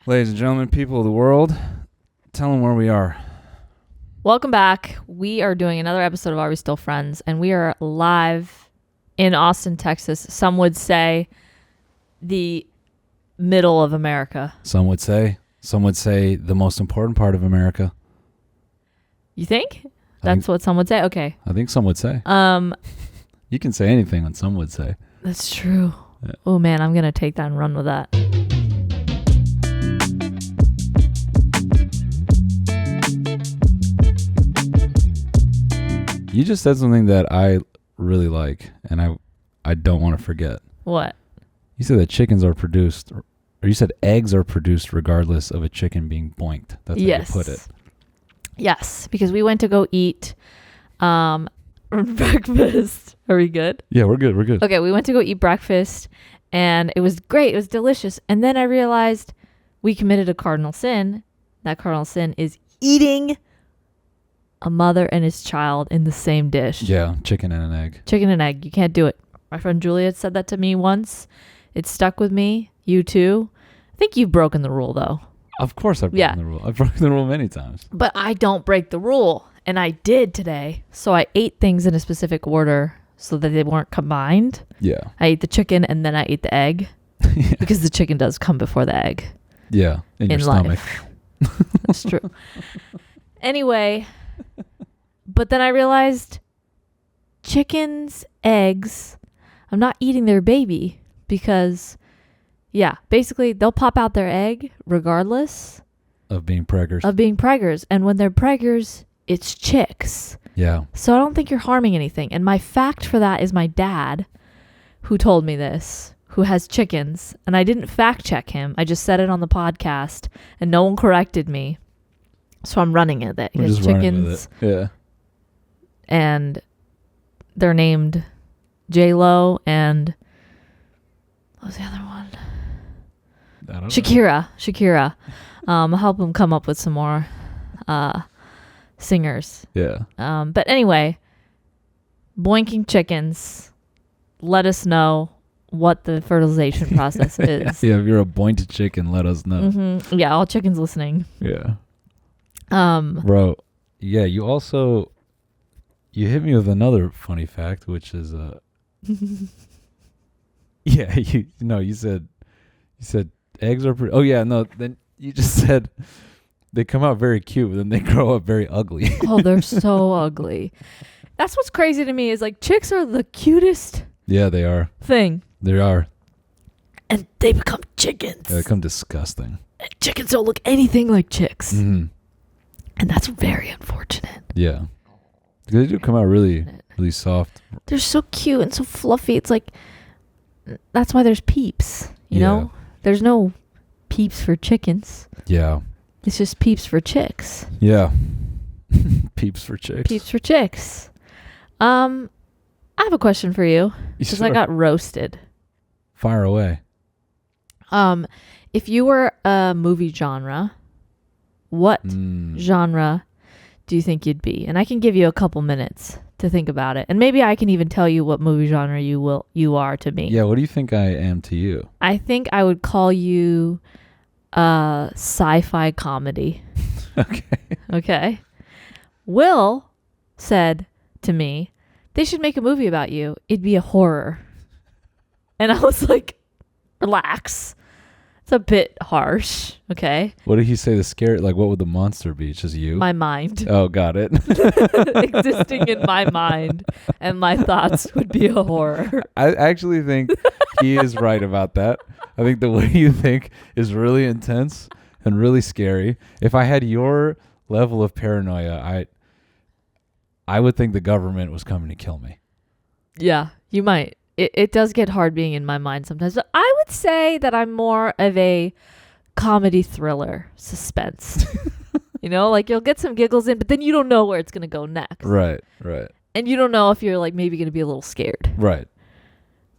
Ladies and gentlemen, people of the world, tell them where we are. Welcome back. We are doing another episode of Are We Still Friends? And we are live in Austin, Texas. Some would say the middle of America. Some would say the most important part of America. You think? That's what some would say? Okay. I think some would say. You can say anything when some would say. That's true. Yeah. Oh man, I'm going to take that and run with that. You just said something that I really like, and I don't want to forget. What? You said that chickens are produced, or you said eggs are produced regardless of a chicken being boinked. That's how you put it. Yes, because we went to go eat breakfast. Are we good? Yeah, we're good. We're good. Okay, we went to go eat breakfast, and it was great. It was delicious. And then I realized we committed a cardinal sin. That cardinal sin is eating a mother and his child in the same dish. Yeah, chicken and an egg. Chicken and egg. You can't do it. My friend Juliet said that to me once. It stuck with me. You too. I think you've broken the rule, though. Of course I've broken the rule. I've broken the rule many times. But I don't break the rule. And I did today. So I ate things in a specific order so that they weren't combined. Yeah. I ate the chicken and then I ate the egg. Yeah. Because the chicken does come before the egg. Yeah. In your stomach. That's true. Anyway, but then I realized chickens, eggs, I'm not eating their baby because, basically they'll pop out their egg regardless of being preggers. And when they're preggers, it's chicks. Yeah. So I don't think you're harming anything. And my fact for that is my dad, who told me this, who has chickens. And I didn't fact check him. I just said it on the podcast and no one corrected me. So I'm running with it. He has chickens. Yeah. And they're named J-Lo and what was the other one? I don't know. Shakira. I'll help him come up with some more singers. Yeah. But anyway, boinking chickens. Let us know what the fertilization process is. Yeah, if you're a boinked chicken, let us know. Mm-hmm. Yeah, all chickens listening. Yeah. Bro, yeah, you hit me with another funny fact, which is yeah, you said eggs are then you just said they come out very cute, but then they grow up very ugly. Oh, they're so ugly. That's what's crazy to me is like chicks are the cutest Yeah, they are. thing. They are. And they become chickens. They become disgusting. And chickens don't look anything like chicks. Mm-hmm. And that's very unfortunate. Yeah. They do come out really, really soft. They're so cute and so fluffy. It's like, that's why there's peeps, you know? There's no peeps for chickens. Yeah. It's just peeps for chicks. Yeah. Peeps for chicks. Peeps for chicks. I have a question for you. Because I got roasted. Fire away. If you were a movie genre, what genre do you think you'd be? And I can give you a couple minutes to think about it. And maybe I can even tell you what movie genre you are to me. Yeah, what do you think I am to you? I think I would call you sci-fi comedy. Okay. Will said to me, they should make a movie about you. It'd be a horror. And I was like, relax. It's a bit harsh. Okay. What did he say? The scare, like what would the monster be? It's just you? My mind. Oh, got it. Existing in my mind and my thoughts would be a horror. I actually think he is right about that. I think the way you think is really intense and really scary. If I had your level of paranoia, I would think the government was coming to kill me. Yeah, you might. It does get hard being in my mind sometimes. But I would say that I'm more of a comedy thriller suspense. You know, like you'll get some giggles in, but then you don't know where it's going to go next. Right. And you don't know if you're like maybe going to be a little scared. Right.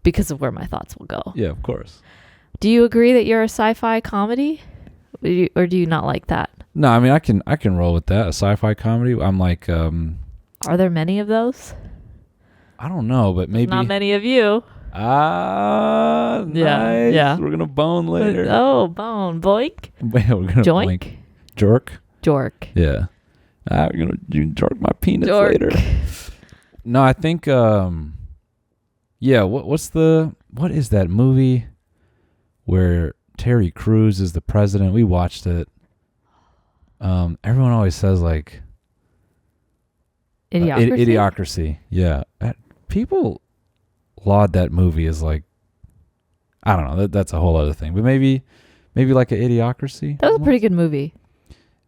Because of where my thoughts will go. Yeah, of course. Do you agree that you're a sci-fi comedy? Or do you not like that? No, I mean, I can roll with that. A sci-fi comedy. I'm like... Are there many of those? I don't know, but maybe... Not many of you. Ah, nice. Yeah. We're gonna bone later. Oh, bone. Boink. We're gonna Joink. boink. Jork. Jork. Yeah. We're gonna jork my peanuts Jork. later. No, I think. Yeah. What is that movie where Terry Crews is the president? We watched it. Everyone always says like. Idiocracy. Idiocracy. Yeah. People laud that movie as like, I don't know. That's a whole other thing. But maybe like an Idiocracy. That was a pretty good movie.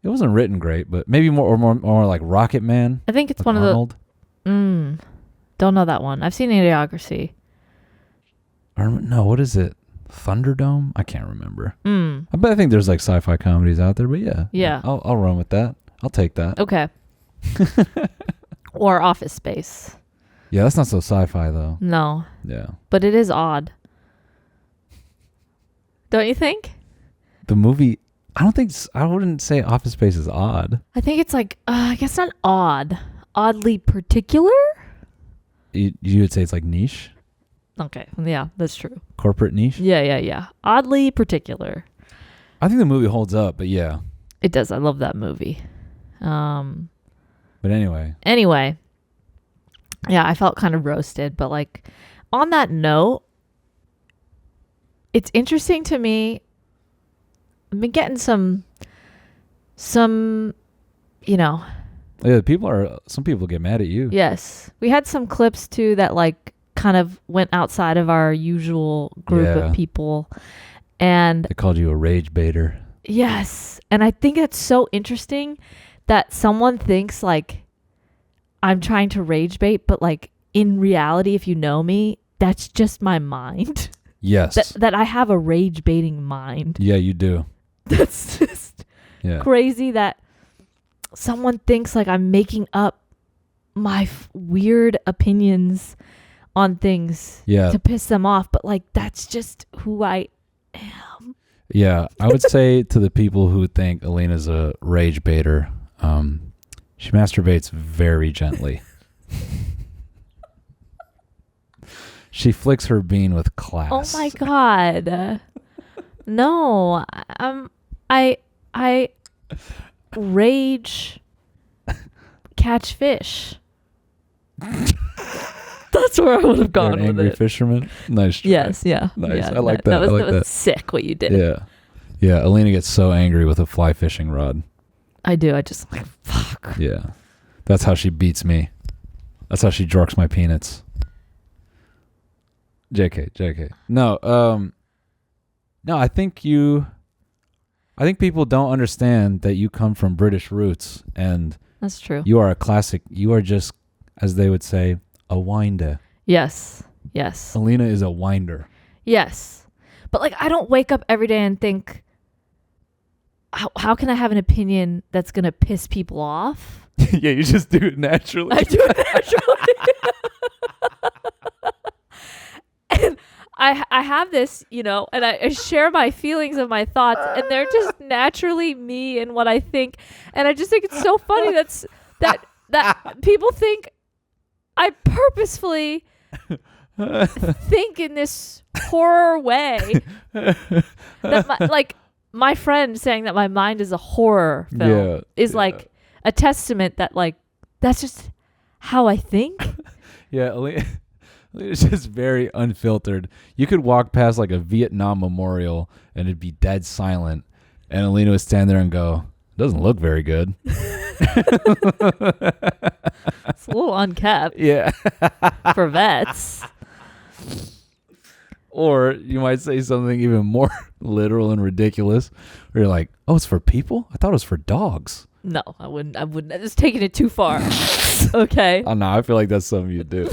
It wasn't written great, but maybe more like Rocket Man. I think it's like one Arnold. of the. Don't know that one. I've seen Idiocracy. No, what is it? Thunderdome? I can't remember. I I think there's like sci-fi comedies out there, but yeah. Yeah. I'll run with that. I'll take that. Okay. Or Office Space. Yeah, that's not so sci-fi though. No. Yeah. But it is odd. Don't you think? The movie, I wouldn't say Office Space is odd. I think it's like, I guess not odd. Oddly particular? You would say it's like niche? Okay. Yeah, that's true. Corporate niche? Yeah. Oddly particular. I think the movie holds up, but yeah. It does. I love that movie. But anyway. Yeah, I felt kind of roasted, but like on that note, it's interesting to me. I've been getting some, Yeah, some people get mad at you. yes. We had some clips too that like kind of went outside of our usual group Yeah. of people. And They called you a rage baiter. yes. And I think it's so interesting that someone thinks like I'm trying to rage bait, but like in reality, if you know me, that's just my mind. Yes. That I have a rage baiting mind. Yeah, you do. That's just Yeah. crazy that someone thinks like I'm making up my weird opinions on things Yeah. to piss them off, but like that's just who I am. Yeah. I would say to the people who think Aleena's a rage baiter, she masturbates very gently. She flicks her bean with class. Oh my god. No, I rage catch fish. That's where I would have You're gone an with angry it. fisherman? Nice try. Yes, yeah. Nice. Yeah, I like that. Was, I like that was that. sick what you did. Yeah. Yeah. Aleena gets so angry with a fly fishing rod. I do. I just like, fuck. Yeah. That's how she beats me. That's how she jorks my peanuts. JK. No, I think people don't understand that you come from British roots and That's true. you are a classic. You are just, as they would say, a winder. Yes. Aleena is a winder. Yes. But like, I don't wake up every day and think, how can I have an opinion that's going to piss people off? Yeah, you just do it naturally. I do it naturally. And I have this, and I share my feelings and my thoughts, and they're just naturally me and what I think. And I just think it's so funny that people think I purposefully think in this horror way. That my friend saying that my mind is a horror film is like a testament that like that's just how I think. Yeah, it's just very unfiltered. You could walk past like a Vietnam memorial and it'd be dead silent, and Aleena would stand there and go, "Doesn't look very good." It's a little unkept. Yeah. For vets. Or you might say something even more literal and ridiculous, where you're like, "Oh, it's for people? I thought it was for dogs." No, I wouldn't. It's taking it too far. Okay. Oh no, I feel like that's something you do.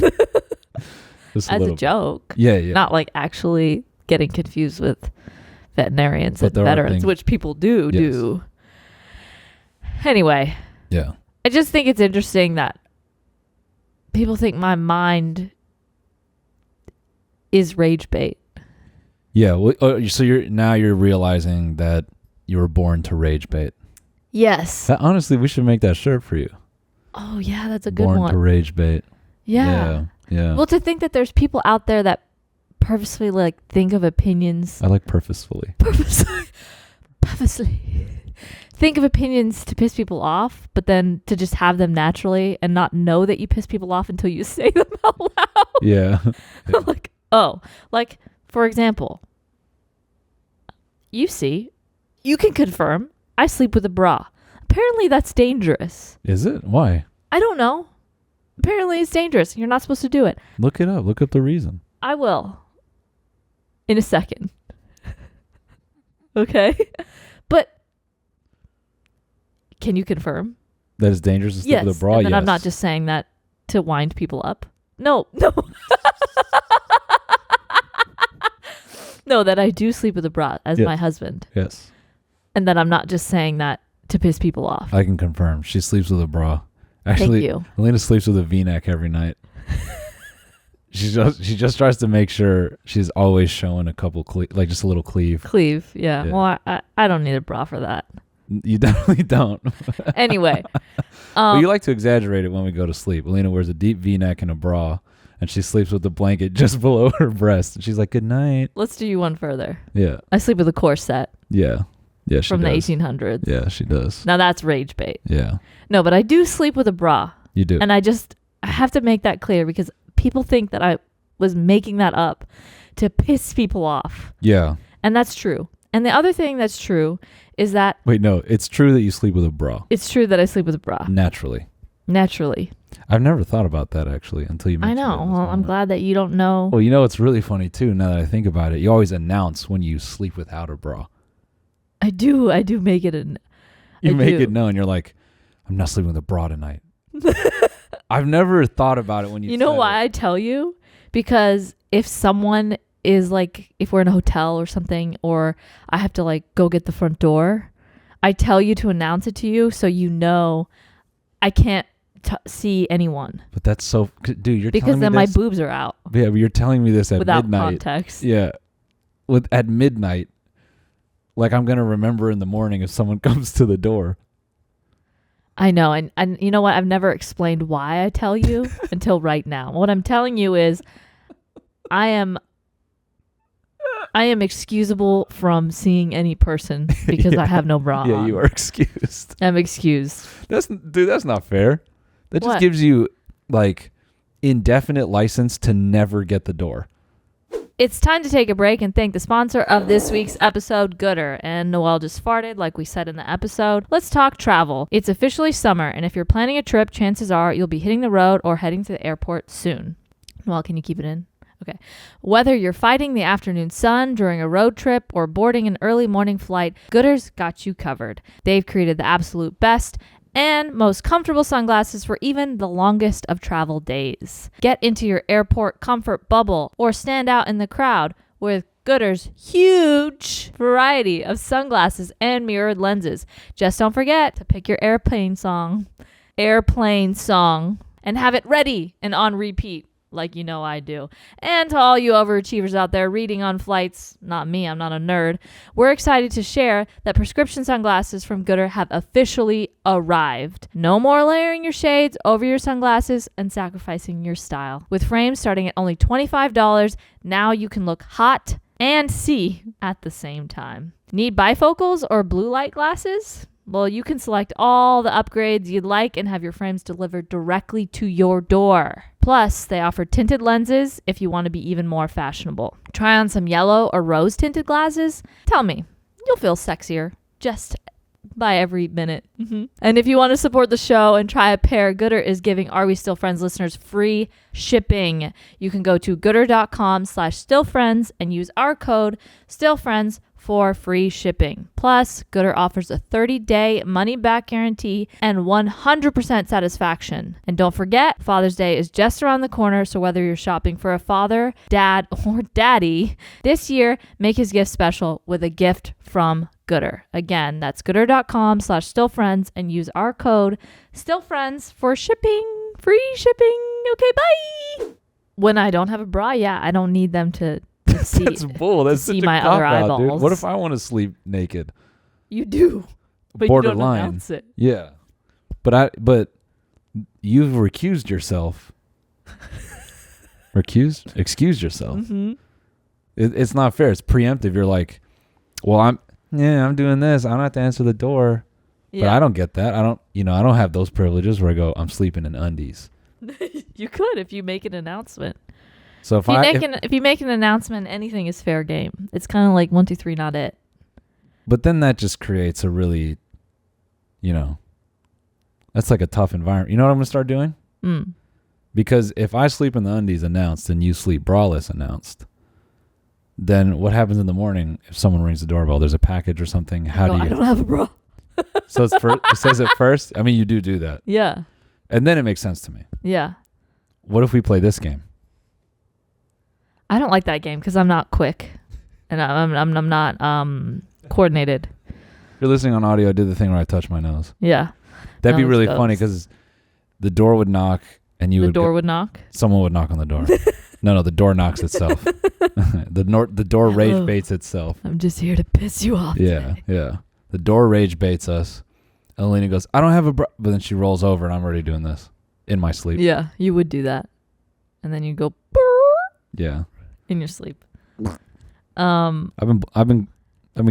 Just As a joke. Yeah. Not like actually getting confused with veterinarians But and there are veterans, things- which people do. Anyway, Yeah. I just think it's interesting that people think my mind is rage bait. Yeah. So you're realizing that you were born to rage bait. Yes. Honestly, we should make that shirt for you. Oh yeah, that's a good Born one. to rage bait. Yeah. Yeah. Well, to think that there's people out there that purposefully like think of opinions. I like purposefully. Purposely think of opinions to piss people off, but then to just have them naturally and not know that you piss people off until you say them out loud. Yeah. Like, for example, you can confirm I sleep with a bra. Apparently that's dangerous. Is it? Why? I don't know. Apparently it's dangerous. You're not supposed to do it. Look it up. Look up the reason. I will. In a second. Okay? But can you confirm? That it's dangerous to sleep with a bra? And then yes. I'm not just saying that to wind people up. No. No, that I do sleep with a bra as my husband. Yes. And that I'm not just saying that to piss people off. I can confirm. She sleeps with a bra. Actually, Thank you. Aleena sleeps with a V-neck every night. She just tries to make sure she's always showing a couple like just a little cleave. Cleave, yeah. Well, I don't need a bra for that. You definitely don't. Anyway. But you like to exaggerate it when we go to sleep. Aleena wears a deep V-neck and a bra, and she sleeps with the blanket just below her breast. And she's like, good night. Let's do you one further. Yeah. I sleep with a corset. Yeah. Yeah, she from does. the 1800s. Yeah, she does. Now that's rage bait. Yeah. No, but I do sleep with a bra. You do. And I have to make that clear because people think that I was making that up to piss people off. Yeah. And that's true. And the other thing that's true is that... Wait, no. It's true that you sleep with a bra. It's true that I sleep with a bra. Naturally. I've never thought about that, actually, until you mentioned it. I know. Well, I'm glad that you don't know. Well, you know, it's really funny, too, now that I think about it. You always announce when you sleep without a bra. I do make it it known. You're like, I'm not sleeping with a bra tonight. I've never thought about it when you know why I tell you? Because if someone is like, if we're in a hotel or something, or I have to like go get the front door, I tell you to announce it to you so you know I can't see anyone. But that's so, dude, you're because telling me then my this? boobs are out. Yeah, but you're telling me this at without midnight. Context. Yeah. At midnight. Like I'm going to remember in the morning if someone comes to the door. I know. And you know what? I've never explained why I tell you until right now. What I'm telling you is I am excusable from seeing any person because I have no bra on. Yeah, you are excused. I'm excused. That's not fair. That just What? gives you like indefinite license to never get the door. It's time to take a break and thank the sponsor of this week's episode, Goodr. And Noel just farted, like we said in the episode. Let's talk travel. It's officially summer, and if you're planning a trip, chances are you'll be hitting the road or heading to the airport soon. Noel, can you keep it in? Okay. Whether you're fighting the afternoon sun during a road trip or boarding an early morning flight, Goodr's got you covered. They've created the absolute best and most comfortable sunglasses for even the longest of travel days. Get into your airport comfort bubble or stand out in the crowd with Goodr's huge variety of sunglasses and mirrored lenses. Just don't forget to pick your airplane song, and have it ready and on repeat. Like you know I do. And to all you overachievers out there reading on flights, not me, I'm not a nerd, we're excited to share that prescription sunglasses from Goodr have officially arrived. No more layering your shades over your sunglasses and sacrificing your style. With frames starting at only $25, now you can look hot and see at the same time. Need bifocals or blue light glasses? Well, you can select all the upgrades you'd like and have your frames delivered directly to your door. Plus, they offer tinted lenses if you want to be even more fashionable. Try on some yellow or rose tinted glasses? Tell me, you'll feel sexier just by every minute. And if you want to support the show and try a pair, Goodr is giving Are We Still Friends listeners free shipping. You can go to goodr.com/stillfriends and use our code STILLFRIENDS for free shipping. Plus, Goodr offers a 30-day money-back guarantee and 100% satisfaction. And don't forget, Father's Day is just around the corner, so whether you're shopping for a father, dad, or daddy, this year, make his gift special with a gift from Goodr. Again, that's goodr.com/stillfriends and use our code STILLFRIENDS for shipping. Free shipping. Okay, bye. When I don't have a bra, yeah, I don't need them to see. That's bull. That's such see a my cop other out, dude. eyeballs. What if I want to sleep naked? You do, but Borderline. you don't announce it. Yeah, but you've recused yourself. Excused yourself It's not fair. It's preemptive. You're like, well, I'm doing this. I don't have to answer the door. But I don't get that. I don't have those privileges where I go, I'm sleeping in undies. You could if you make an announcement. So if you make an announcement, anything is fair game. It's kind of like 1, 2, 3, not it. But then that just creates a really, that's like a tough environment. You know what I'm going to start doing? Because if I sleep in the undies announced and you sleep braless announced, then what happens in the morning if someone rings the doorbell? There's a package or something. I don't have a bra. So it says it first. I mean, you do that. Yeah. And then it makes sense to me. Yeah. What if we play this game? I don't like that game because I'm not quick, and I'm not coordinated. If you're listening on audio, I did the thing where I touched my nose. Yeah. That'd be really funny because the door would knock and the door would knock. Someone would knock on the door. No, the door knocks itself. The door rage baits itself. I'm just here to piss you off. Yeah, yeah. The door rage baits us. And Aleena goes, I don't have a bra. But then she rolls over and I'm already doing this in my sleep. Yeah, you would do that. And then you go yeah. in your sleep. I've been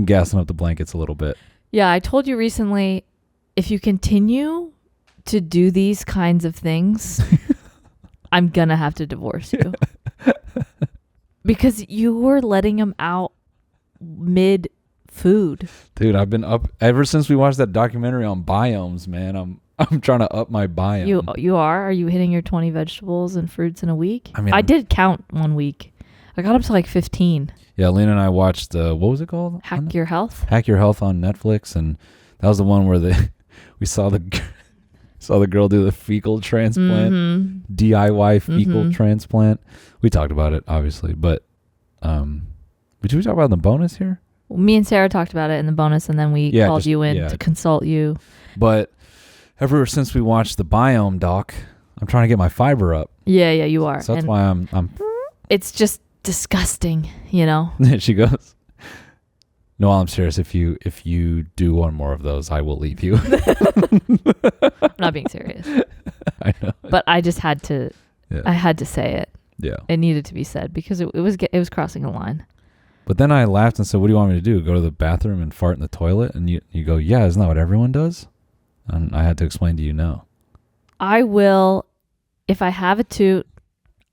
gassing up the blankets a little bit. Yeah, I told you recently, if you continue to do these kinds of things, I'm going to have to divorce you. Because you were letting him out mid food. Dude, I've been up ever since we watched that documentary on biomes, man. I'm trying to up my biome. You are? Are you hitting your 20 vegetables and fruits in a week? I mean, I did count 1 week. I got up to like 15. Yeah, Aleena and I watched what was it called? Hack Your Health. Hack Your Health on Netflix, and that was the one where we saw the girl do the fecal transplant, DIY fecal transplant. We talked about it obviously, but did we talk about it in the bonus here? Me and Sarah talked about it in the bonus, and then we called you in to consult you. But ever since we watched the biome doc, I'm trying to get my fiber up. Yeah, you are. So that's why I'm. It's just disgusting, She goes, Noel, I'm serious. If you do one more of those, I will leave you. I'm not being serious. I know. But I just had to. Yeah. I had to say it. Yeah. It needed to be said because it was crossing a line. But then I laughed and said, what do you want me to do? Go to the bathroom and fart in the toilet? And you go, yeah, isn't that what everyone does? And I had to explain to you, no. I will, if I have a toot,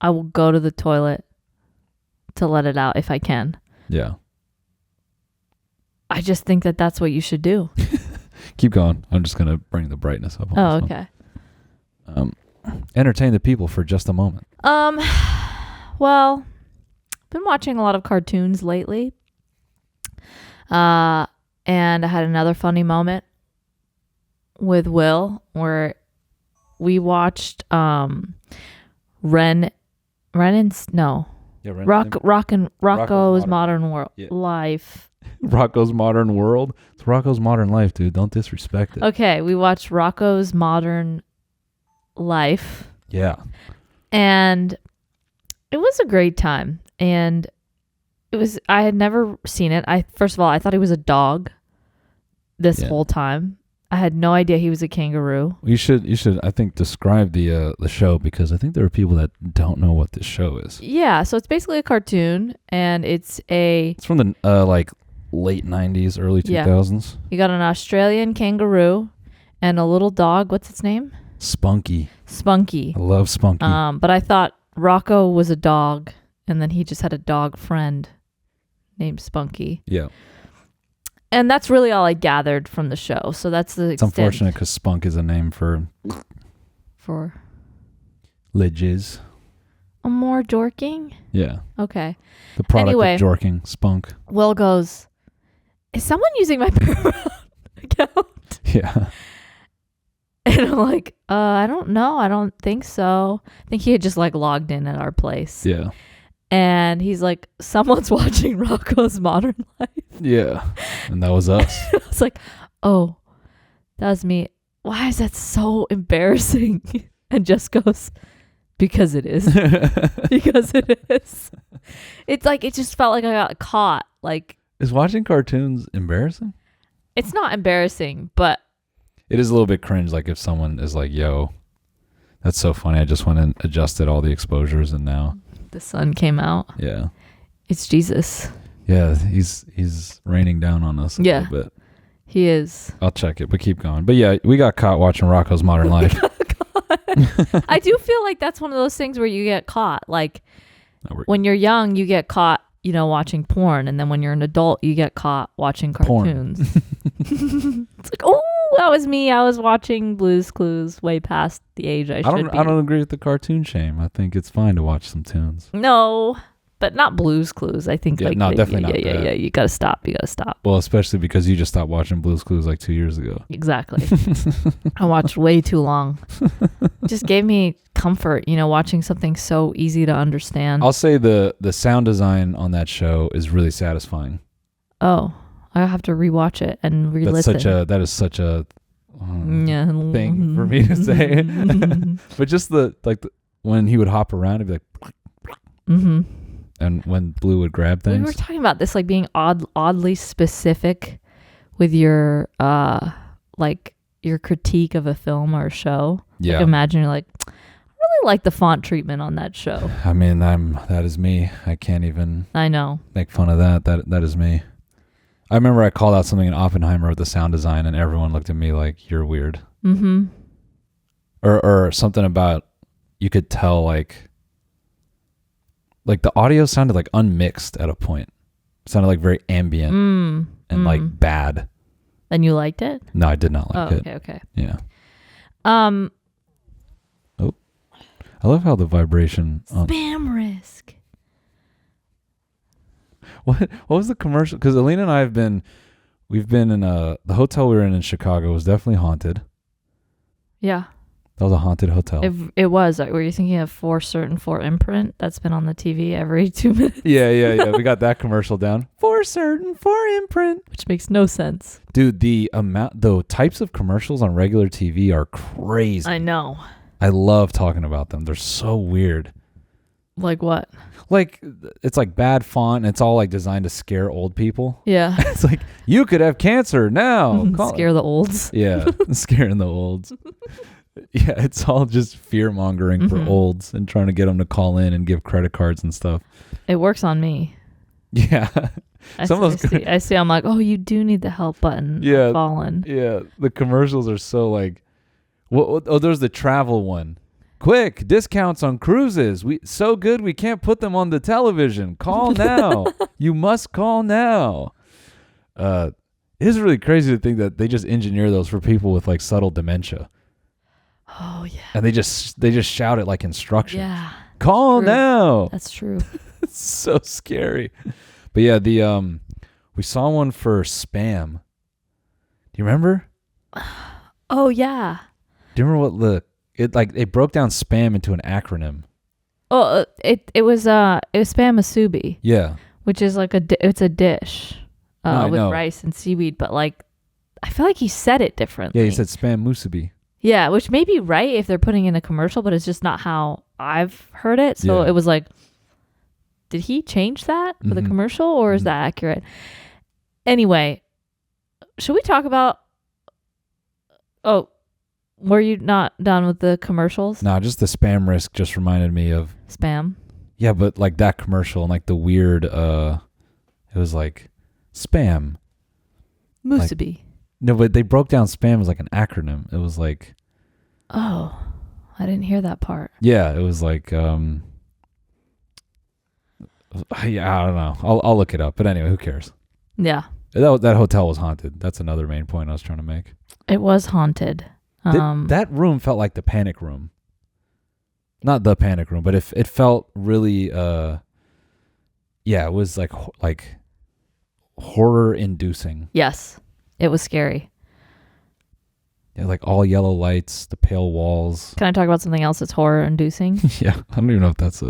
I will go to the toilet to let it out if I can. Yeah. I just think that that's what you should do. Keep going. I'm just going to bring the brightness up. Oh, okay. Entertain the people for just a moment. Well, been watching a lot of cartoons lately. And I had another funny moment with Will where we watched Rocko's Modern Life. Rocko's Modern World? It's Rocko's Modern Life, dude. Don't disrespect it. Okay, we watched Rocko's Modern Life. Yeah. And it was a great time. And I had never seen it. First of all, I thought he was a dog this whole time. I had no idea he was a kangaroo. You should I think describe the show, because I think there are people that don't know what this show is. Yeah, so it's basically a cartoon, and it's from the like late 90s, early 2000s. You got an Australian kangaroo and a little dog. What's its name? Spunky. I love Spunky. But I thought Rocko was a dog, and then he just had a dog friend named Spunky. Yeah. And that's really all I gathered from the show. So that's the extent. It's unfortunate because Spunk is a name for Lidges. More jorking? Yeah. Okay. The product of jorking, Spunk. Will goes, is someone using my Paramount account? Yeah. And I'm like, I don't know. I don't think so. I think he had just like logged in at our place. Yeah. And he's like, someone's watching Rocko's Modern Life. Yeah. And that was us. I was like, oh, that was me. Why is that so embarrassing? And Jess goes, because it is. Because it is. It's like, it just felt like I got caught. Like, is watching cartoons embarrassing? It's not embarrassing, but it is a little bit cringe. Like if someone is like, yo, that's so funny. I just went and adjusted all the exposures and now the sun came out. Yeah. It's Jesus. Yeah, he's raining down on us a little bit. He is. I'll check it, but keep going. But yeah, we got caught watching Rocko's Modern Life. I do feel like that's one of those things where you get caught. Like when you're young, you get caught, watching porn, and then when you're an adult, you get caught watching cartoons. It's like, oh, that was me. I was watching Blue's Clues way past the age I should be. I don't agree with the cartoon shame. I think it's fine to watch some tunes. No, but not Blue's Clues. I think definitely not. Yeah. You gotta stop. Well, especially because you just stopped watching Blue's Clues like 2 years ago. Exactly. I watched way too long. It just gave me comfort, watching something so easy to understand. I'll say the sound design on that show is really satisfying. Oh, I have to rewatch it and re-listen. That is such a thing for me to say. But just when he would hop around, it'd be like, and when Blue would grab things. We were talking about this, like being oddly specific with your your critique of a film or a show. Yeah. Like imagine you're like, I really like the font treatment on that show. I mean, that is me. I can't even. I know. Make fun of that. That is me. I remember I called out something in Oppenheimer with the sound design, and everyone looked at me like, "You're weird." Mm-hmm. Or something about, you could tell like the audio sounded like unmixed at a point. It sounded like very ambient and like bad. And you liked it? No, I did not like it. Okay. Yeah. Oh, I love how the vibration. Spam risk. What was the commercial? Because Aleena and I we've been in the hotel we were in Chicago was definitely haunted. Yeah. That was a haunted hotel. It was. Were you thinking of For Certain For Imprint? That's been on the TV every 2 minutes. Yeah. We got that commercial down. For Certain For Imprint. Which makes no sense. Dude, the types of commercials on regular TV are crazy. I know. I love talking about them. They're so weird. Like what? Like, it's like bad font, and it's all like designed to scare old people. Yeah. It's like, you could have cancer now. Scare the olds. Yeah, scaring the olds. Yeah, it's all just fear-mongering for olds and trying to get them to call in and give credit cards and stuff. It works on me. Yeah. I see. I'm like, oh, you do need the help button. Yeah. Fallen. Yeah. The commercials are so like, there's the travel one. Quick, discounts on cruises. So good we can't put them on the television. Call now. You must call now. It is really crazy to think that they just engineer those for people with like subtle dementia. Oh yeah. And they just shout it like instructions. Yeah. Call now. That's true. It's so scary. But yeah, we saw one for spam. Do you remember? Oh yeah. Do you remember it broke down spam into an acronym? Oh, it was spam musubi. Yeah. Which is like it's a dish with rice and seaweed, but like I feel like he said it differently. Yeah, he said spam musubi. Yeah, which may be right if they're putting in a commercial, but it's just not how I've heard it. So It was like, did he change that for the commercial, or is that accurate? Anyway, should we talk about... Oh, were you not done with the commercials? No, just the spam risk just reminded me of... Spam? Yeah, but like that commercial and like the weird... it was like, spam. Musubi. No, but they broke down spam as like an acronym. It was like... Oh, I didn't hear that part. Yeah, it was like... Yeah, I don't know. I'll look it up. But anyway, who cares? Yeah. That hotel was haunted. That's another main point I was trying to make. It was haunted. That room felt like the panic room. Not the panic room, but it felt really... yeah, it was like horror-inducing. Yes. It was scary. Yeah, like all yellow lights, the pale walls. Can I talk about something else that's horror-inducing? Yeah, I don't even know if that's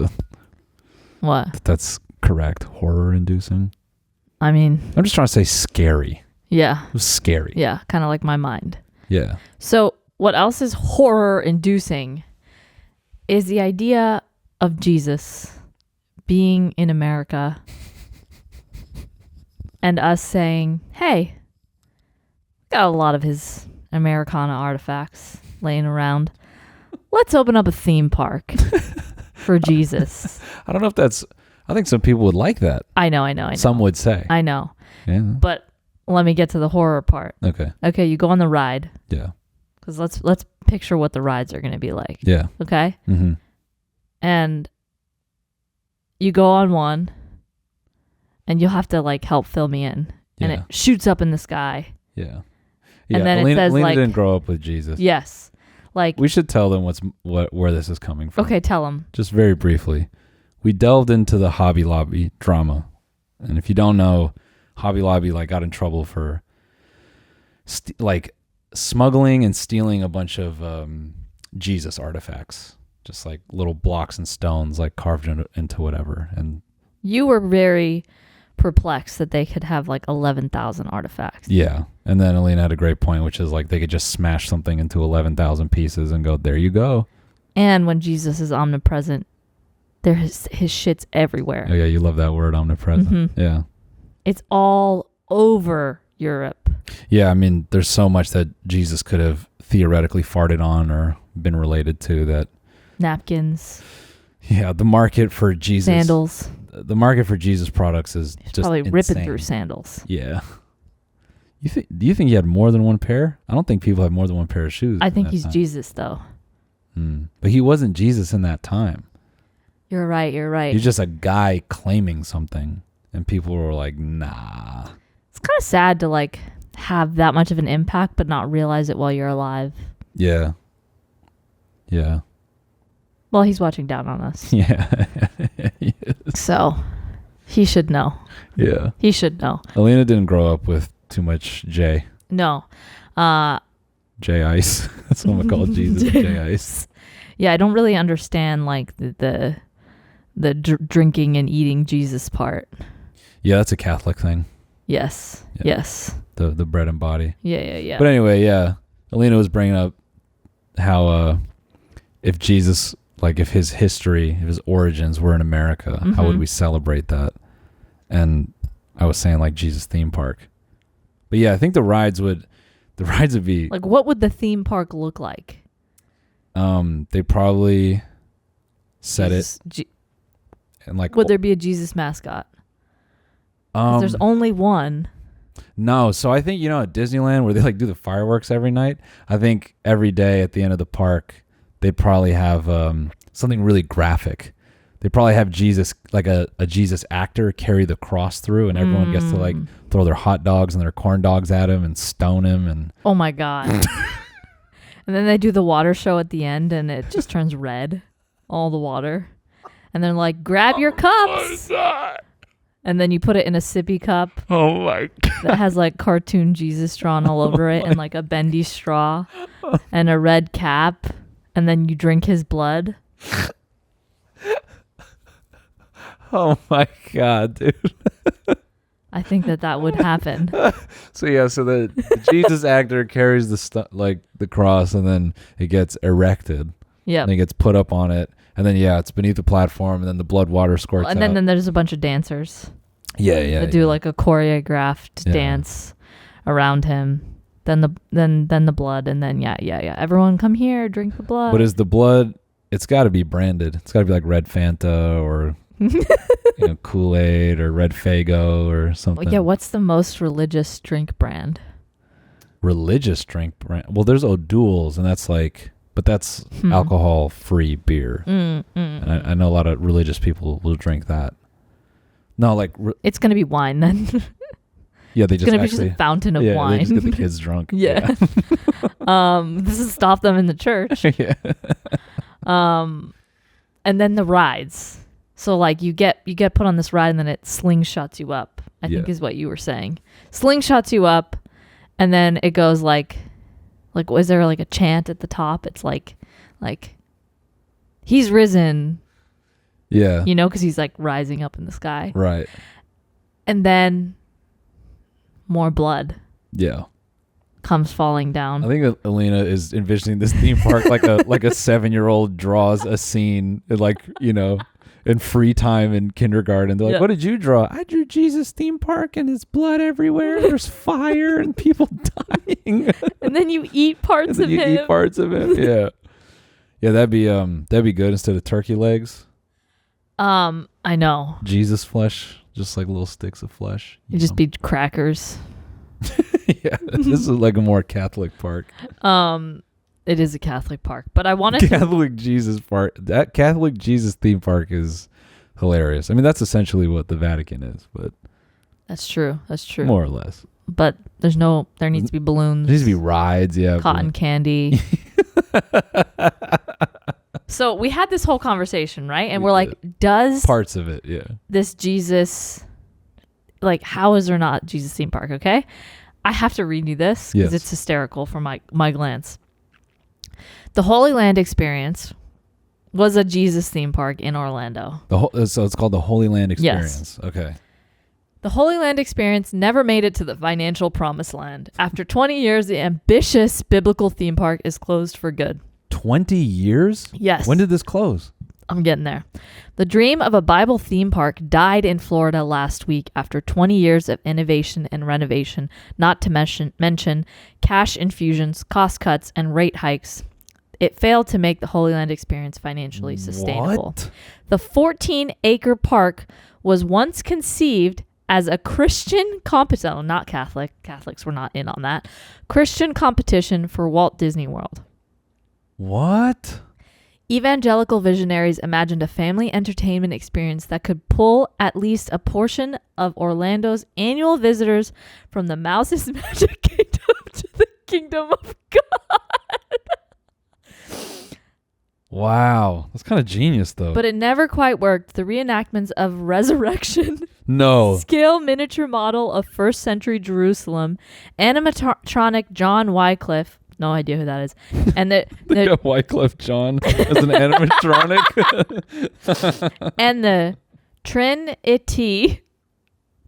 What? That's correct. Horror-inducing. I mean... I'm just trying to say scary. Yeah. It was scary. Yeah, kind of like my mind. Yeah. So what else is horror-inducing is the idea of Jesus being in America and us saying, hey... got a lot of his Americana artifacts laying around. Let's open up a theme park for Jesus. I don't know if that's... I think some people would like that. I know. Some would say. I know. Yeah. But let me get to the horror part. Okay. Okay, you go on the ride. Yeah. Because let's picture what the rides are going to be like. Yeah. Okay? Mm-hmm. And you go on one, and you'll have to like help fill me in. Yeah. And it shoots up in the sky. Yeah. And then it says, Aleena like- didn't grow up with Jesus. Yes. Like, We should tell them where this is coming from. okay, tell them. Just very briefly. We delved into the Hobby Lobby drama. And if you don't know, Hobby Lobby like got in trouble for smuggling and stealing a bunch of Jesus artifacts. Just like little blocks and stones like carved into whatever. And You were very perplexed that they could have like 11,000 artifacts. yeah. And then Aleena had a great point, which is like they could just smash something into 11,000 pieces and go, there you go. And when Jesus is omnipresent, his shit's everywhere. Oh yeah, you love that word, omnipresent. Mhm. Yeah. It's all over Europe. Yeah, I mean, there's so much that Jesus could have theoretically farted on or been related to that. Napkins, Yeah, the market for Jesus. sandals. The market for Jesus products is He's just probably insane. ripping through sandals. Yeah. Do you think he had more than one pair? I don't think people have more than one pair of shoes. I in think that he's time. Jesus, though. But he wasn't Jesus in that time. You're right. He's just a guy claiming something, and people were like, nah. It's kind of sad to like have that much of an impact but not realize it while you're alive. Yeah. Yeah. Well, he's watching down on us. Yeah. So he should know. Yeah. He should know. Aleena didn't grow up with too much J. No. J Ice. That's what I'm gonna call Jesus. J Ice. Yeah, I don't really understand like the drinking and eating Jesus part. Yeah, that's a Catholic thing. Yes. Yeah. Yes. The bread and body. Yeah. But anyway, yeah. Aleena was bringing up how if Jesus, like if his history, if his origins were in America, how would we celebrate that? And I was saying like Jesus theme park. But yeah, I think the rides would be Like, what would the theme park look like? they probably set Jesus- it and like Would there be a Jesus mascot? 'Cause there's only one. No, so I think at Disneyland where they like do the fireworks every night, I think every day at the end of the park they probably have something really graphic. They probably have Jesus, like a Jesus actor, carry the cross through, and everyone gets to like throw their hot dogs and their corn dogs at him and stone him. And Oh my God. And then they do the water show at the end and it just turns red, all the water. And they're like, grab your cups. And then you put it in a sippy cup oh my God. that has like cartoon Jesus drawn all over it and like a bendy straw and a red cap. And then you drink his blood. Oh my God, dude. I think that would happen. So yeah, so the Jesus actor carries the cross, and then it gets erected. Yeah. And it gets put up on it, and then it's beneath the platform, and then the blood water squirts And out. then there's a bunch of dancers Yeah. that do like a choreographed dance around him. Then the blood, and then yeah. Everyone come here, drink the blood. But is the blood? It's got to be branded. It's got to be like Red Fanta or Kool-Aid or Red Faygo or something. Yeah, what's the most religious drink brand? Religious drink brand? Well, there's O'Doul's, and that's but that's alcohol-free beer. And I know a lot of religious people will drink that. No, like it's gonna be wine then. yeah, they It's just gonna actually be just a fountain of They wine. just get the kids drunk. Yeah. This is stop them in the church. Yeah. And then the rides. So like you get put on this ride and then it slingshots you up, I think is what you were saying. Slingshots you up and then it goes like was there like a chant at the top? It's like he's risen. Yeah. Because he's like rising up in the sky. Right. And then more blood Yeah. comes falling down. I think Aleena is envisioning this theme park like a 7-year-old draws a scene in free time in kindergarten. They're like, what did you draw? I drew Jesus theme park and his blood everywhere. There's fire and people dying. And then you eat parts of him. Eat parts of him. Yeah. Yeah, that'd be good instead of turkey legs. I know. Jesus flesh, just like little sticks of flesh. It'd just be crackers. Yeah, this is like a more Catholic park. It is a Catholic park, but I wanted Catholic Jesus park. That Catholic Jesus theme park is hilarious. I mean, that's essentially what the Vatican is, but That's true. That's true. more or less. But there needs to be balloons. There needs to be rides, yeah. Cotton candy. So we had this whole conversation, right? And we're like, does parts of it, yeah. this Jesus, like, how is there not Jesus theme park? Okay. I have to read you this because it's hysterical from my glance. The Holy Land Experience was a Jesus theme park in Orlando. So it's called the Holy Land Experience. Yes. Okay. The Holy Land Experience never made it to the financial promised land. After 20 years, the ambitious biblical theme park is closed for good. 20 years? Yes. When did this close? I'm getting there. The dream of a Bible theme park died in Florida last week after 20 years of innovation and renovation, not to mention cash infusions, cost cuts, and rate hikes. It failed to make the Holy Land Experience financially sustainable. What? The 14-acre park was once conceived as a Christian competition, not Catholic. Catholics were not in on that. Christian competition for Walt Disney World. What? Evangelical visionaries imagined a family entertainment experience that could pull at least a portion of Orlando's annual visitors from the Mouse's Magic Kingdom to the Kingdom of God. Wow. That's kind of genius, though. But it never quite worked. The reenactments of Resurrection, scale miniature model of first century Jerusalem, animatronic John Wycliffe, no idea who that is, and the Wycliffe John as an animatronic, and the Trinity.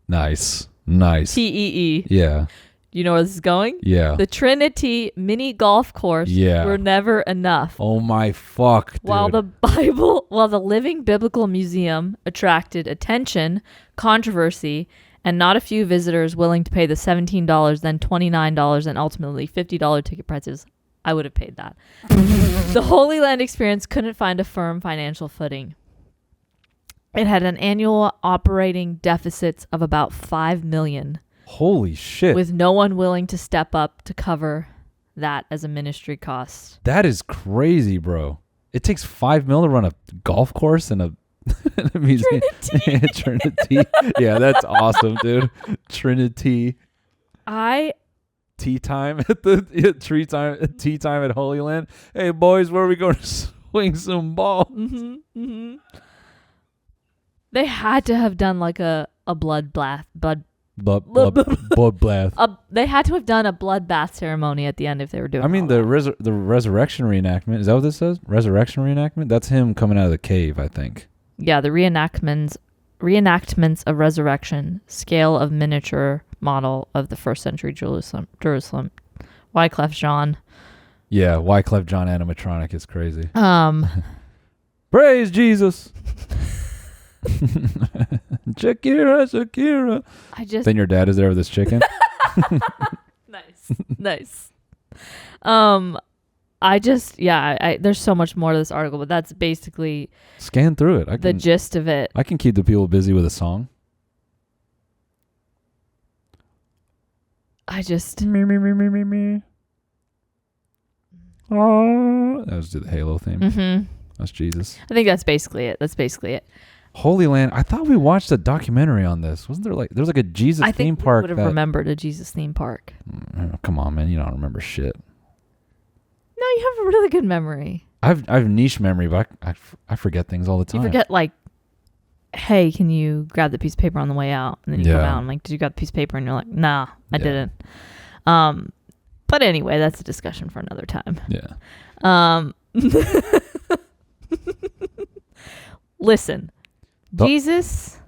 Nice. TEE. Yeah. You know where this is going? Yeah. The Trinity mini golf course were never enough. Oh my fuck, dude. While the Living Biblical Museum attracted attention, controversy, and not a few visitors willing to pay the $17, then $29, and ultimately $50 ticket prices, I would have paid that. The Holy Land Experience couldn't find a firm financial footing. It had an annual operating deficits of about $5 million. Holy shit. With no one willing to step up to cover that as a ministry cost. That is crazy, bro. It takes $5 million to run a golf course and a museum. Trinity. Yeah, that's awesome, dude. Trinity. Tea time at the tea time at Holy Land. Hey boys, where are we going to swing some ball? They had to have done like a bloodbath. Bloodbath. They had to have done a bloodbath ceremony at the end if they were doing. I mean, the resurrection reenactment. Is that what this says? Resurrection reenactment. That's him coming out of the cave, I think. Yeah, the reenactments of resurrection, scale of miniature model of the first century Jerusalem. Wycliffe John. Yeah, Wycliffe John animatronic is crazy. Praise Jesus. Shakira. Then your dad is there with his chicken. Nice. There's so much more to this article, but that's basically scan through it. The gist of it. I can keep the people busy with a song. Me. Oh, that was the Halo theme. Mm-hmm. That's Jesus. I think that's basically it. Holy Land. I thought we watched a documentary on this. Wasn't there there's like a Jesus theme park? I would have remembered a Jesus theme park. Come on, man. You don't remember shit. No, you have a really good memory. I have niche memory, but I forget things all the time. You forget, like, hey, can you grab the piece of paper on the way out? And then you come out and like, did you grab the piece of paper? And you're like, nah, I didn't. But anyway, that's a discussion for another time. Yeah. Listen. Jesus.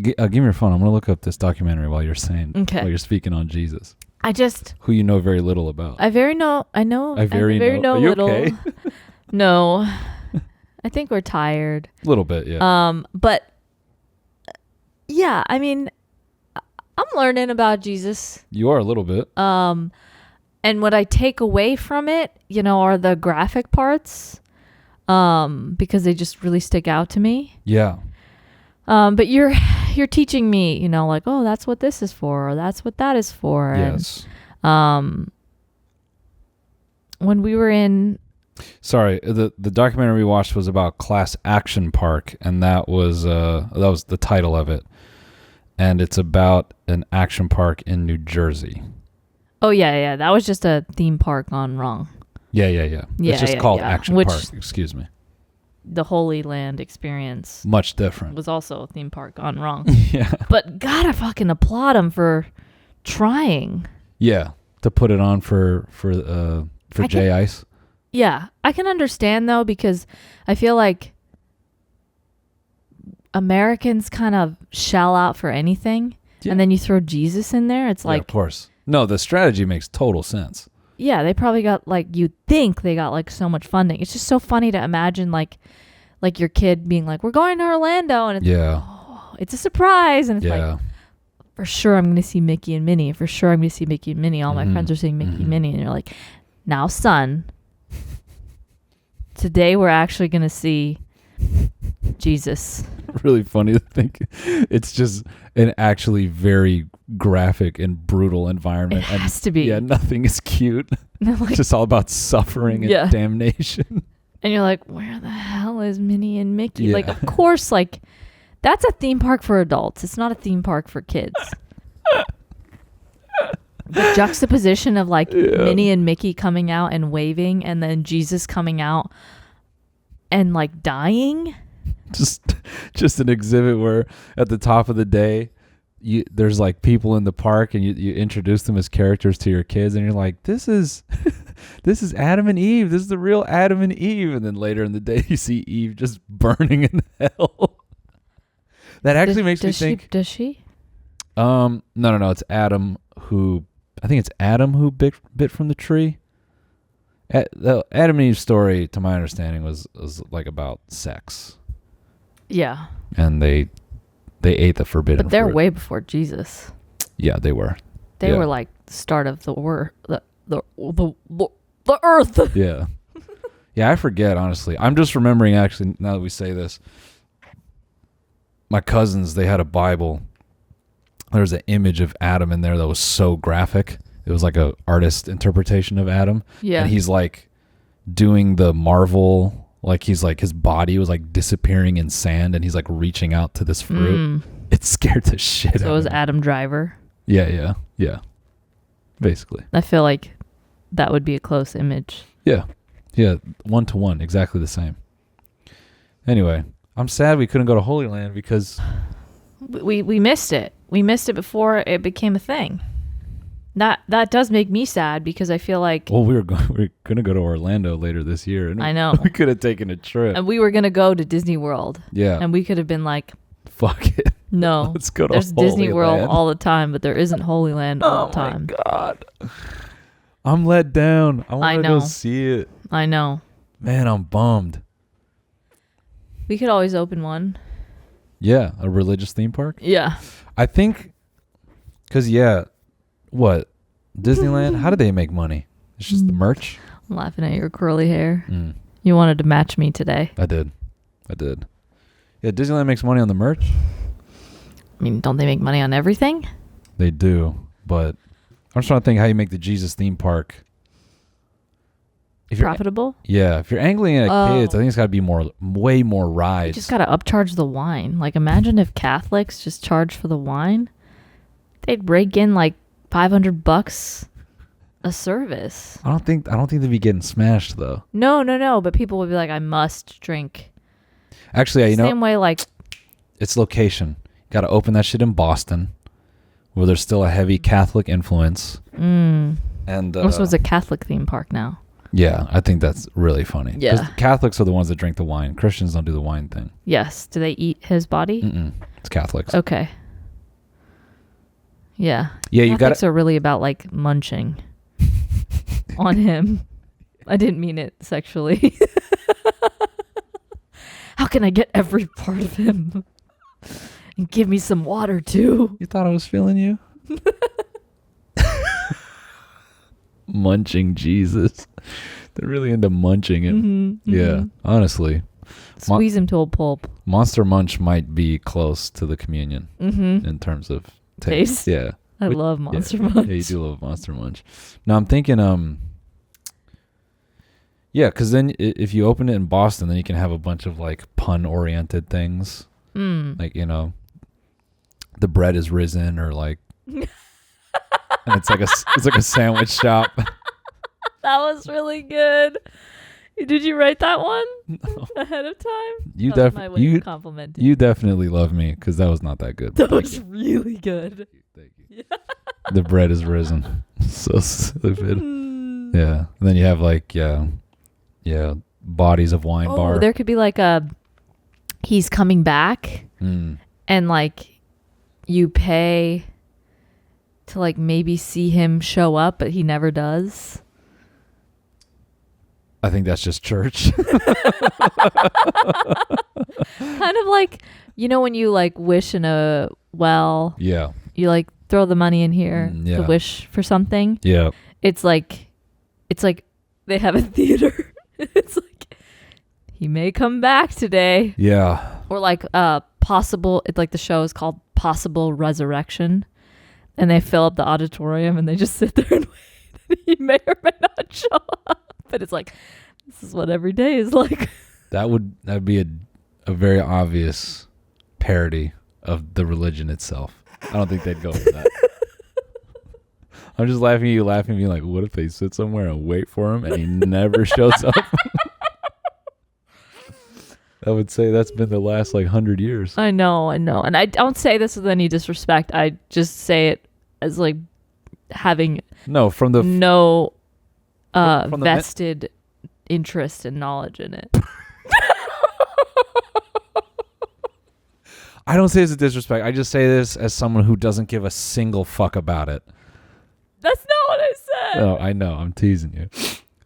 Give me your phone. I'm going to look up this documentary while you're speaking on Jesus. Who you know very little about. I very know little. Okay? No. I think we're tired. A little bit, yeah. But yeah, I mean, I'm learning about Jesus. You are a little bit. And what I take away from it, are the graphic parts. because they just really stick out to me. Yeah. But you're teaching me, you know, like, oh, that's what this is for, or that's what that is for. Yes. And when we were in, sorry, the documentary we watched was about Class Action Park, and that was the title of it, and it's about an action park in New Jersey. oh yeah, that was just a theme park gone wrong. Yeah. It's just called Action Which, Park. Excuse me. the Holy Land experience Much different. was also a theme park gone wrong. Yeah. But God, I fucking applaud him for trying. Yeah. To put it on for Jay Ice. Yeah, I can understand though, because I feel like Americans kind of shell out for anything, and then you throw Jesus in there. It's like, of course. No, the strategy makes total sense. Yeah, they probably got like, you'd think they got like so much funding. It's just so funny to imagine like your kid being like, we're going to Orlando, and it's like, oh, it's a surprise, and it's like, for sure I'm going to see Mickey and Minnie. For sure I'm going to see Mickey and Minnie. All my friends are seeing Mickey and Minnie, and you're like, now son, today we're actually going to see Jesus. Really funny to think it's just an actually very graphic and brutal environment. It has to be. Yeah, nothing is cute. Like, it's just all about suffering and damnation. And you're like, where the hell is Minnie and Mickey? Yeah. Like, of course, like, that's a theme park for adults. It's not a theme park for kids. The juxtaposition of like Minnie and Mickey coming out and waving, and then Jesus coming out and like dying. Just an exhibit where at the top of the day there's like people in the park, and you introduce them as characters to your kids, and you're like, this is Adam and Eve. This is the real Adam and Eve. And then later in the day you see Eve just burning in hell. That actually makes me think. Does she? No. It's Adam who, I think it's Adam who bit from the tree. The Adam and Eve story, to my understanding, was like about sex. Yeah. And they ate the forbidden fruit. But they're way before Jesus. Yeah, they were. They were like the start of the earth. Yeah. Yeah, I forget, honestly. I'm just remembering, actually, now that we say this, my cousins, they had a Bible. There's an image of Adam in there that was so graphic. It was like a artist interpretation of Adam. Yeah. And he's like doing the Marvel, like he's like, his body was like disappearing in sand, and he's like reaching out to this fruit. It scared the shit out of me. So it was Adam Driver. Yeah. Basically. I feel like that would be a close image. Yeah. 1-to-1, exactly the same. Anyway, I'm sad we couldn't go to Holy Land because we missed it. We missed it before it became a thing. That does make me sad, because I feel like, well, we're gonna go to Orlando later this year, and I know we could have taken a trip, and we were gonna go to Disney World. Yeah, and we could have been like, fuck it, no, let's go to there's Holy Disney World Land all the time, but there isn't Holy Land all the time. Oh my God, I'm let down. I want to go see it. I know, man. I'm bummed. We could always open one. Yeah, a religious theme park. Yeah, I think, because what? Disneyland? How do they make money? It's just the merch? I'm laughing at your curly hair. You wanted to match me today. I did. Yeah, Disneyland makes money on the merch. I mean, don't they make money on everything? They do, but I'm just trying to think how you make the Jesus theme park Profitable? If you're angling at kids, I think it's got to be way more rides. You just got to upcharge the wine. Like, imagine if Catholics just charged for the wine. They'd rake in like $500 a service. I don't think they'd be getting smashed though. No. But people would be like, I must drink. Actually, same way, like, it's location. You got to open that shit in Boston, where there's still a heavy Catholic influence. And also, it's a Catholic theme park now. Yeah, I think that's really funny. Yeah, because Catholics are the ones that drink the wine. Christians don't do the wine thing. Yes. Do they eat his body? It's Catholics. Okay. Yeah. Yeah, you got. Catholics are really about like munching on him. I didn't mean it sexually. How can I get every part of him? And give me some water too. You thought I was feeling you? Munching Jesus. They're really into munching it. Mm-hmm, Yeah, honestly. Squeeze him to a pulp. Monster Munch might be close to the communion in terms of taste. Yeah. I love Monster Munch. Yeah, you do love Monster Munch. Now I'm thinking, yeah, because then if you open it in Boston, then you can have a bunch of like pun-oriented things. Like, you know, the bread is risen, or like, and it's like a sandwich shop. That was really good. Did you write that one ahead of time? You that was my way of complimenting. You definitely love me because that was not that good. That was really good. Thank you. Yeah. The bread is risen. So stupid. Yeah. And then you have like bodies of wine bar. There could be like he's coming back, and like you pay to like maybe see him show up, but he never does. I think that's just church. Kind of like, you know, when you like wish in a well. Yeah. You like throw the money in here to wish for something. Yeah. It's like they have a theater. It's like he may come back today. Yeah. Or like possible. It's like the show is called Possible Resurrection, and they fill up the auditorium and they just sit there and wait. He may or may not show up. But it's like, this is what every day is like. That'd be a very obvious parody of the religion itself. I don't think they'd go for that. I'm just laughing at you, like, what if they sit somewhere and wait for him and he never shows up? I would say that's been the last like 100 years. I know. And I don't say this with any disrespect. I just say it as like having from the vested interest and knowledge in it. I don't say this as disrespect. I just say this as someone who doesn't give a single fuck about it. That's not what I said. No, I know. I'm teasing you.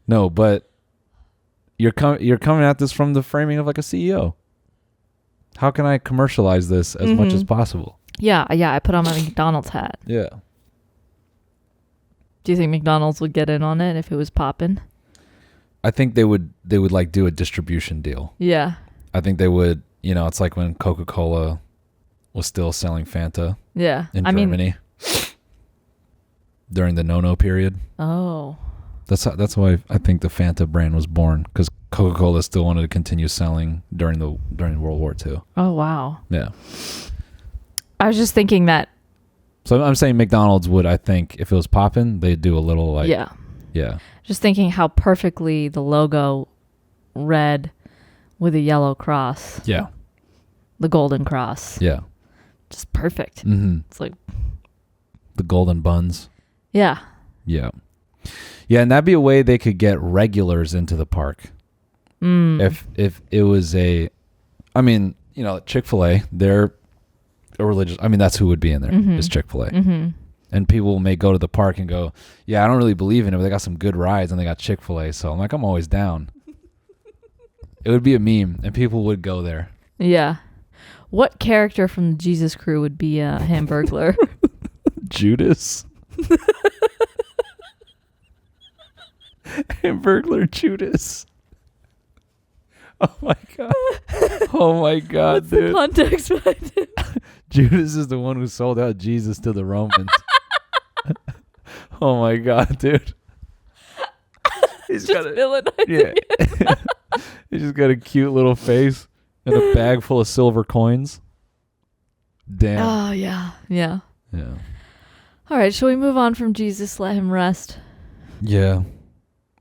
No, but you're coming at this from the framing of like a CEO. How can I commercialize this as much as possible? Yeah. I put on my McDonald's hat. Yeah. Do you think McDonald's would get in on it if it was popping? I think they would like do a distribution deal. Yeah. I think they would, you know, it's like when Coca-Cola was still selling Fanta. Yeah. In Germany. During the no-no period. Oh. That's why I think the Fanta brand was born, because Coca-Cola still wanted to continue selling during World War II. Oh, wow. Yeah. I was just thinking that. So I'm saying McDonald's would, I think, if it was popping, they'd do a little like. Yeah. Yeah. Just thinking how perfectly the logo red with a yellow cross. Yeah. The golden cross. Yeah. Just perfect. Mm-hmm. It's like. The golden buns. Yeah. Yeah. Yeah, and that'd be a way they could get regulars into the park. If it was I mean, you know, Chick-fil-A, they're a religious, I mean, that's who would be in there, is Chick-fil-A. Mm-hmm. And people may go to the park and go, yeah, I don't really believe in it, but they got some good rides and they got Chick-fil-A, so I'm like, I'm always down. It would be a meme, and people would go there. Yeah. What character from the Jesus Crew would be a Hamburglar? Judas. Hamburglar Judas. Oh my god. Oh my god, What's dude. the context behind it? Judas is the one who sold out Jesus to the Romans. Oh my god, dude. He's just got villainizing it. He's just got a cute little face and a bag full of silver coins. Damn. Oh yeah. Yeah. Yeah. All right, shall we move on from Jesus? Let him rest. Yeah.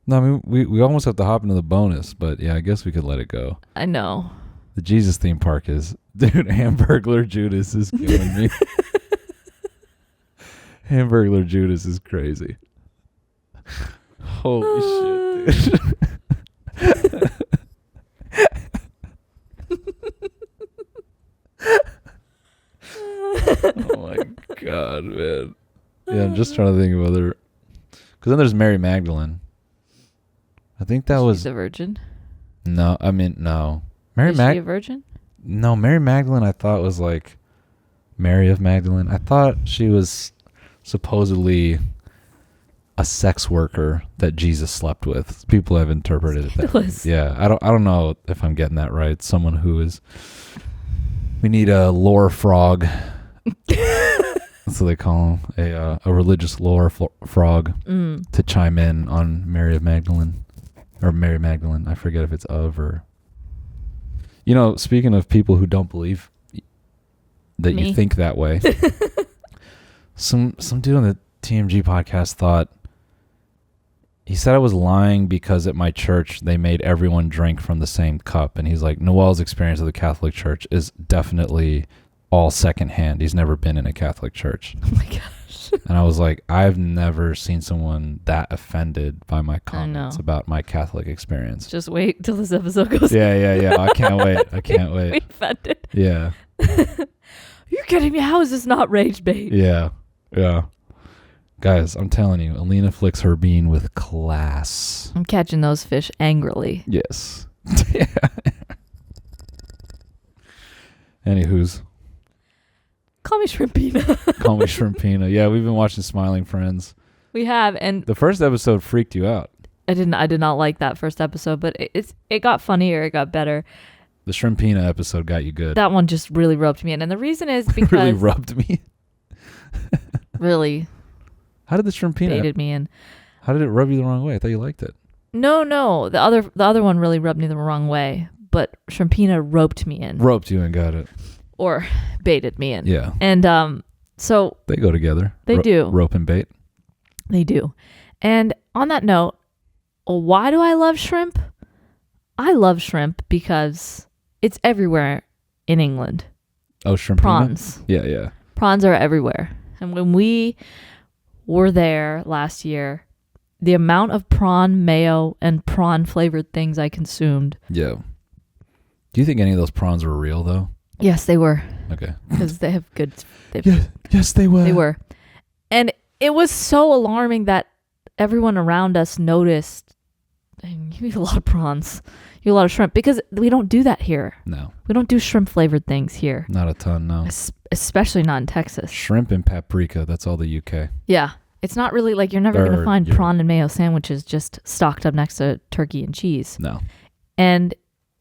No, I mean, we almost have to hop into the bonus, but yeah, I guess we could let it go. I know. The Jesus theme park is, dude, Hamburglar Judas is killing me. Hamburglar Judas is crazy. Holy shit, dude. Oh my god, man. Yeah, I'm just trying to think of other, because then there's Mary Magdalene. I think that was a virgin. No, I mean no. Is she a virgin? No, Mary Magdalene I thought was like Mary of Magdalene. I thought she was supposedly a sex worker that Jesus slept with. People have interpreted it that way. Yeah, I don't know if I'm getting that right. Someone who is. We need a lore frog. That's what they call him. A religious lore frog to chime in on Mary of Magdalene. Or Mary Magdalene. I forget if it's of or... You know, speaking of people who don't believe that you think that way, some dude on the TMG podcast thought... He said I was lying because at my church they made everyone drink from the same cup. And he's like, Noel's experience of the Catholic Church is definitely all secondhand. He's never been in a Catholic church. Oh my gosh. And I was like, I've never seen someone that offended by my comments about my Catholic experience. Just wait till this episode goes. Yeah. I can't wait. I can't wait. Be offended. Yeah. You're kidding me. How is this not rage bait? Yeah. Guys, I'm telling you, Aleena flicks her bean with class. I'm catching those fish angrily. Yes. Yeah. Anywho's. Call me Shrimpina. Call me Shrimpina. Yeah, we've been watching Smiling Friends. We have, and the first episode freaked you out. I did not like that first episode, but it got funnier, it got better. The Shrimpina episode got you good. That one just really rubbed me in, and the reason is because really rubbed me. Really. How did the Shrimpina baited me in? How did it rub you the wrong way? I thought you liked it. No. The other one really rubbed me the wrong way, but Shrimpina roped me in. Roped you in, got it. Or baited me in. Yeah. And so they go together. They do. Rope and bait. They do. And on that note, why do I love shrimp? I love shrimp because it's everywhere in England. Oh, Shrimpina? Prawns. Yeah. Prawns are everywhere. And when we were there last year, the amount of prawn mayo and prawn flavored things I consumed. Yeah. Do you think any of those prawns were real though? Yes, they were. Okay. Because they have good. Yes, they were. They were. And it was so alarming that everyone around us noticed, you eat a lot of prawns. You eat a lot of shrimp. Because we don't do that here. No. We don't do shrimp flavored things here. Not a ton, no. Especially not in Texas. Shrimp and paprika, that's all the UK. Yeah. It's not really like you're never going to find prawn and mayo sandwiches just stocked up next to turkey and cheese. No. And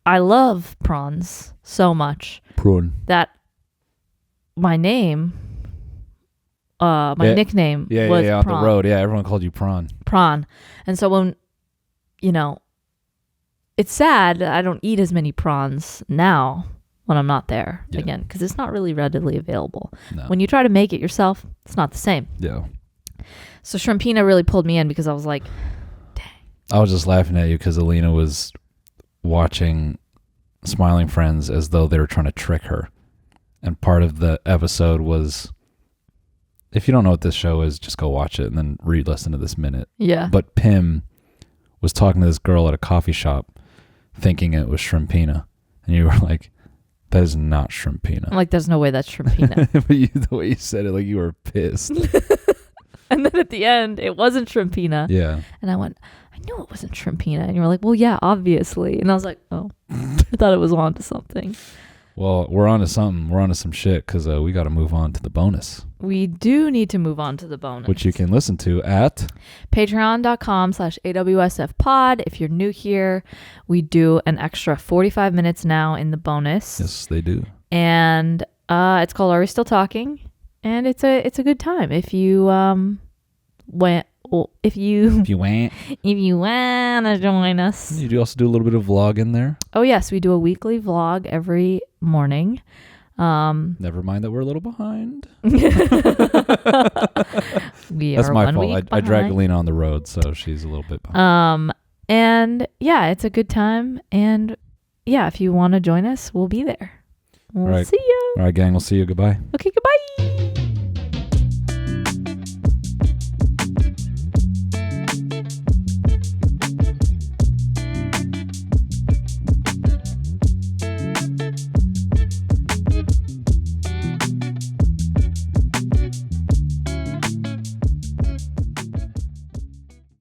I love prawns so much. Prawn. That my nickname was on Prawn. the road. Yeah, everyone called you Prawn. Prawn. And so when, it's sad that I don't eat as many prawns now when I'm not there again, because it's not really readily available. No. When you try to make it yourself, it's not the same. Yeah. So Shrimpina really pulled me in because I was like, dang. I was just laughing at you because Aleena was watching Smiling Friends as though they were trying to trick her. And part of the episode was, if you don't know what this show is, just go watch it and then re-listen to this minute. Yeah. But Pim was talking to this girl at a coffee shop thinking it was Shrimpina. And you were like, that is not Shrimpina. I'm like, there's no way that's Shrimpina. But the way you said it, like you were pissed. And then at the end, it wasn't Shrimpina. Yeah. And I went, I knew it wasn't Shrimpina. And you were like, well, yeah, obviously. And I was like, oh, I thought it was on to something. Well, we're on to something. We're on to some shit because we got to move on to the bonus. We do need to move on to the bonus. Which you can listen to at patreon.com/AWSF pod. If you're new here, we do an extra 45 minutes now in the bonus. Yes, they do. And it's called Are We Still Talking? And it's a good time. If you want to join us. You do also do a little bit of vlog in there. Oh yes, we do a weekly vlog every morning. Never mind that we're a little behind. That's my fault. I dragged Aleena on the road, so she's a little bit behind. And yeah, it's a good time. And yeah, if you want to join us, we'll be there. We'll see you. All right, gang. We'll see you. Goodbye. Okay, goodbye.